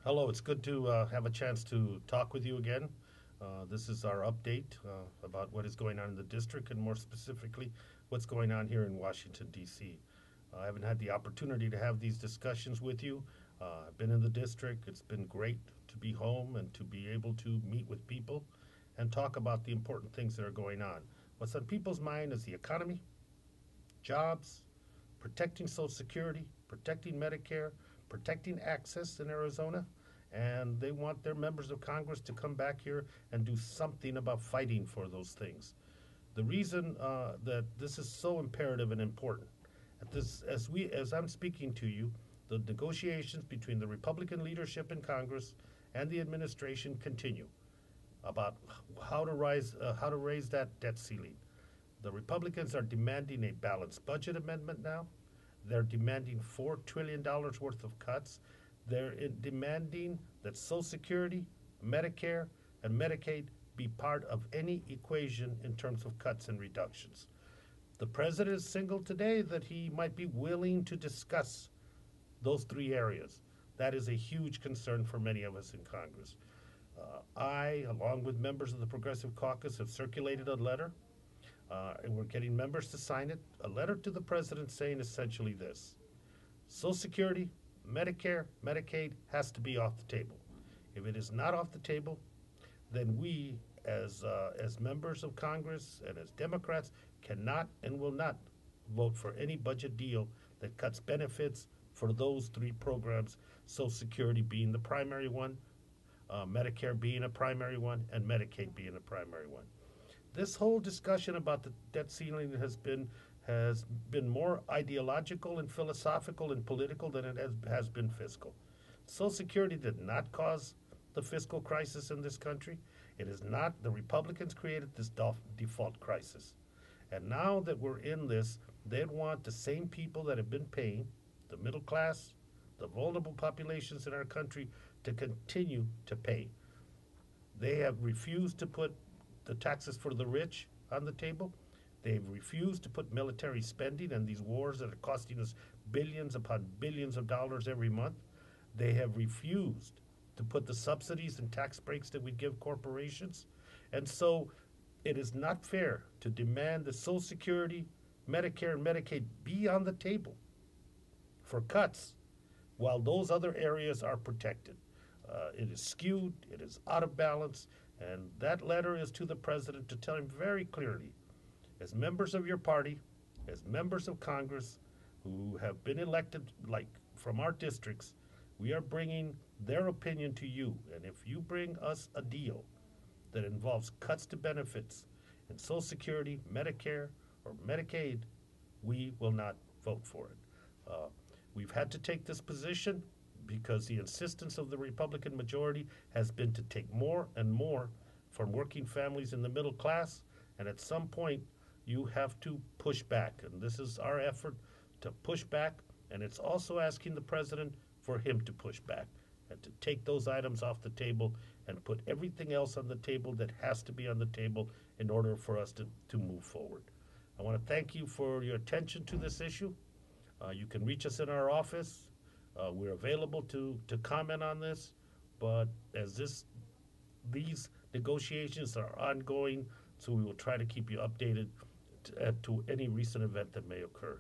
Hello, it's good to have a chance to talk with you again. This is our update about what is going on in the district and more specifically what's going on here in Washington, D.C. I haven't had the opportunity to have these discussions with you. I've been in the district. It's been great to be home and to be able to meet with people and talk about the important things that are going on. What's on people's mind is the economy, jobs, protecting Social Security, protecting Medicare, protecting access in Arizona, and they want their members of Congress to come back here and do something about fighting for those things. The reason that this is so imperative and important, as I'm speaking to you, the negotiations between the Republican leadership in Congress and the administration continue about how to raise that debt ceiling. The Republicans are demanding a balanced budget amendment now. They're demanding $4 trillion worth of cuts. They're demanding that Social Security, Medicare, and Medicaid be part of any equation in terms of cuts and reductions. The president has signaled today that he might be willing to discuss those three areas. That is a huge concern for many of us in Congress. I, along with members of the Progressive Caucus, have circulated a letter, and we're getting members to sign it, a letter to the president saying essentially this: Social Security, Medicare, Medicaid has to be off the table. If it is not off the table, then we, as members of Congress and as Democrats, cannot and will not vote for any budget deal that cuts benefits for those three programs, Social Security being the primary one, Medicare being a primary one, and Medicaid being a primary one. This whole discussion about the debt ceiling has been more ideological and philosophical and political than it has been fiscal. Social Security did not cause the fiscal crisis in this country. It is not. The Republicans created this default crisis. And now that we're in this, they want the same people that have been paying, the middle class, the vulnerable populations in our country, to continue to pay. They have refused to put the taxes for the rich on the table. They've refused to put military spending and these wars that are costing us billions upon billions of dollars every month. They have refused to put the subsidies and tax breaks that we give corporations. And so it is not fair to demand that Social Security, Medicare, and Medicaid be on the table for cuts while those other areas are protected. It is skewed, it is out of balance, and that letter is to the president to tell him very clearly, as members of your party, as members of Congress who have been elected, like from our districts, we are bringing their opinion to you. And if you bring us a deal that involves cuts to benefits in Social Security, Medicare, or Medicaid, we will not vote for it. Uh, we've had to take this position because the insistence of the Republican majority has been to take more and more from working families in the middle class, and at some point, you have to push back. And this is our effort to push back, and it's also asking the president for him to push back and to take those items off the table and put everything else on the table that has to be on the table in order for us to move forward. I want to thank you for your attention to this issue. You can reach us in our office. We're available to comment on this, but as these negotiations are ongoing, so we will try to keep you updated to any recent event that may occur.